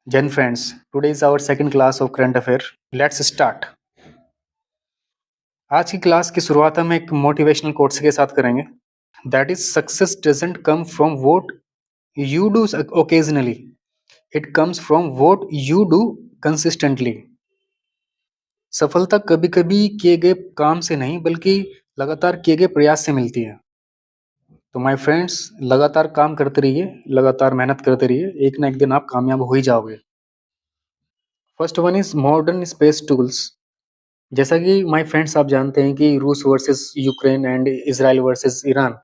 Gen friends, today is our second class of current affair. Let's start. आज की class की शुरुआत हम एक मोटिवेशनल कोट्स के साथ करेंगे. That is, success doesn't come from what you do occasionally. It comes from what you do consistently. सफलता कभी कभी किए गए काम से नहीं बल्कि लगातार किए गए प्रयास से मिलती है. तो माय फ्रेंड्स, लगातार काम करते रहिए, लगातार मेहनत करते रहिए, एक ना एक दिन आप कामयाब हो ही जाओगे. First one is modern space tools. जैसा कि माय फ्रेंड्स आप जानते हैं कि रूस versus Ukraine and Israel versus Iran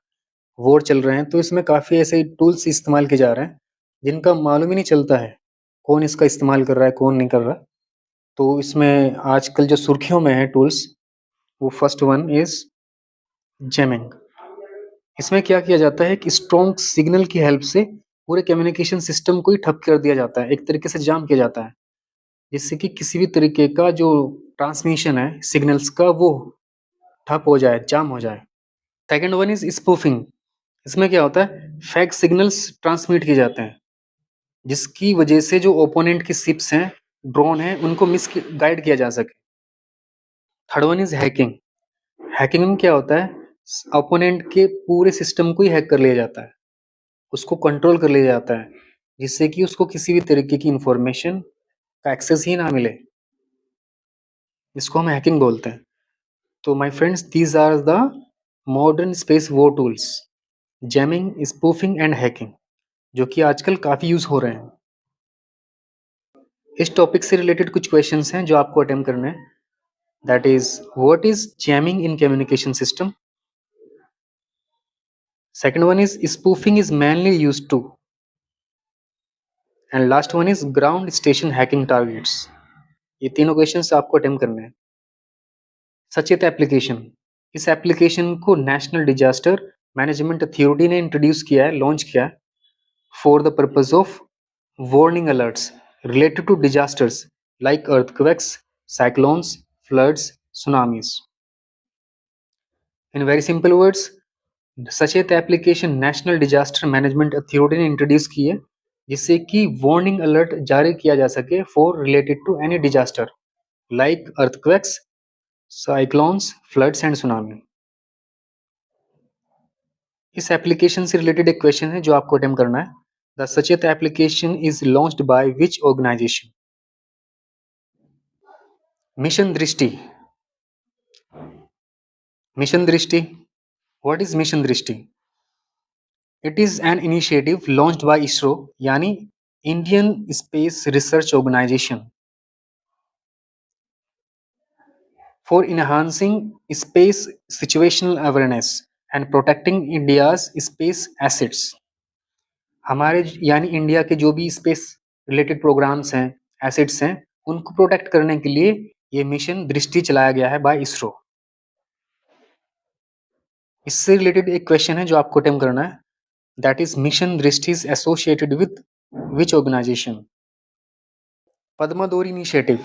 war चल रहे हैं, तो इसमें काफ़ी ऐसे टूल्स इस्तेमाल किए जा रहे हैं जिनका मालूम ही नहीं चलता है कौन इसका इस्तेमाल कर रहा है कौन नहीं कर रहा. तो इसमें आजकल जो सुर्खियों में है टूल्स, वो फर्स्ट वन इज जैमिंग. इसमें क्या किया जाता है कि स्ट्रॉन्ग सिग्नल की हेल्प से पूरे कम्युनिकेशन सिस्टम को ही ठप कर दिया जाता है, एक तरीके से जाम किया जाता है, जिससे कि किसी भी तरीके का जो ट्रांसमिशन है सिग्नल्स का वो ठप हो जाए, जाम हो जाए. Second one is spoofing. इसमें क्या होता है, फेक सिग्नल्स ट्रांसमिट किए जाते हैं जिसकी वजह से जो ओपोनेंट की शिप्स हैं, ड्रोन हैं, उनको मिस गाइड किया जा सके. Third one is hacking. Hacking में क्या होता है, ओपोनेंट के पूरे सिस्टम को ही हैक कर लिया जाता है, उसको कंट्रोल कर लिया जाता है, जिससे कि उसको किसी भी तरीके की इंफॉर्मेशन का एक्सेस ही ना मिले. इसको हम हैकिंग बोलते हैं. तो my friends, these are the modern space war tools, jamming, spoofing and hacking, जो कि आजकल काफ़ी यूज़ हो रहे हैं. इस टॉपिक से रिलेटेड कुछ क्वेश्चंस हैं जो आपको अटेम्प्ट करने हैं. That is, what is jamming in communication system. Second one is, spoofing is mainly used to. And last one is, ground station hacking targets. ये तीनों क्वेश्चंस आपको अटेम्प्ट करने हैं. सचेत एप्लीकेशन. इस एप्लीकेशन को नेशनल डिजास्टर मैनेजमेंट अथॉरिटी ने introduce किया है, लॉन्च किया है, for the purpose of warning alerts related to disasters like earthquakes, cyclones, floods, tsunamis. In very simple words, सचेत application national disaster management authority ने introduce की है जिससे कि वार्निंग अलर्ट जारी किया जा सके for related to any disaster like earthquakes, cyclones, floods and tsunami. इस एप्लीकेशन से रिलेटेड एक क्वेश्चन है जो आपको अटेम्प्ट करना है. The Sachet application is launched by which organization. Mission Drishti. Mission Drishti, what is mission Drishti? It is an initiative launched by ISRO, यानी Indian Space Research Organization, for enhancing space situational awareness and protecting India's space assets. हमारे यानी India के जो भी space related programmes हैं, assets हैं, उनको protect करने के लिए ये मिशन दृष्टि चलाया गया है बाय इसरो. इससे रिलेटेड एक क्वेश्चन है जो आपको अटेम्प्ट करना है. That is, Mission Drishti is associated with which organization? Padma Dori Initiative.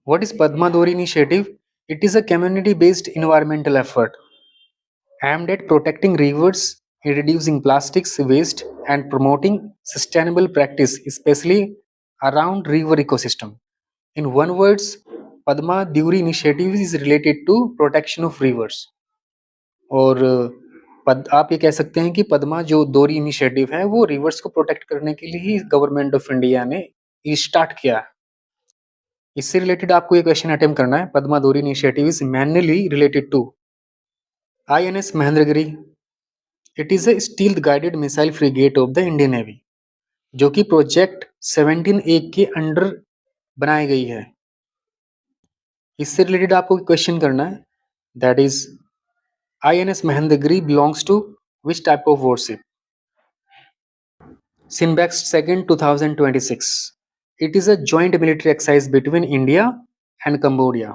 What is Padma Dori Initiative? It is a community-based environmental effort aimed at protecting rivers, reducing plastics waste, and promoting sustainable practice, especially around river ecosystem. In one words, Padma Dori Initiative is related to protection of rivers. और आप ये कह सकते हैं कि पद्मा जो डोरी initiative है वो रिवर्स को प्रोटेक्ट करने के लिए ही गवर्नमेंट ऑफ इंडिया ने ये स्टार्ट किया. इससे रिलेटेड आपको ये क्वेश्चन अटेम्प्ट करना है. पद्मा डोरी initiative is mainly related to INS Mahendragiri. It is a stealth guided missile frigate of the Indian navy, जो कि प्रोजेक्ट 17A के अंडर बनाई गई है. इससे रिलेटेड आपको क्वेश्चन करना है. That is, INS Mahendragiri belongs to which type of warship? Sinbex 2nd 2026. It is a joint military exercise between India and Cambodia,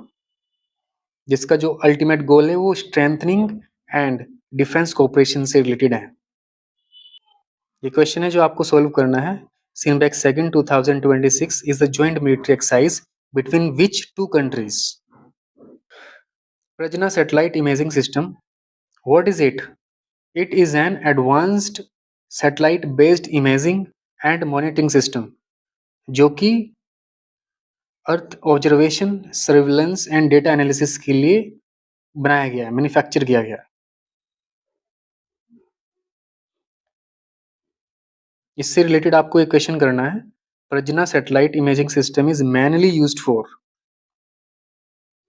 जिसका जो अल्टीमेट गोल है वो स्ट्रेंथनिंग एंड डिफेंस कोऑपरेशन से रिलेटेड है. ये क्वेश्चन है जो आपको सॉल्व करना है. Sinbex 2nd 2026 is a joint military exercise between which two countries? Prajna Satellite Imaging System. What is it? It is an advanced satellite-based imaging and monitoring system जो कि earth observation, surveillance and data analysis के लिए बनाया गया है, manufacture किया गया है। इससे रिलेटेड आपको एक क्वेश्चन करना है। Pragya satellite imaging system is mainly used for.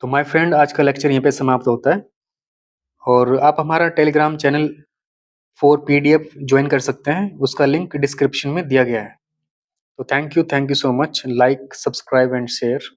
तो माय फ्रेंड, आज का लेक्चर यहीं पे समाप्त होता है और आप हमारा Telegram channel for PDF join कर सकते हैं, उसका लिंक डिस्क्रिप्शन में दिया गया है। तो thank you so much. Like, subscribe and share.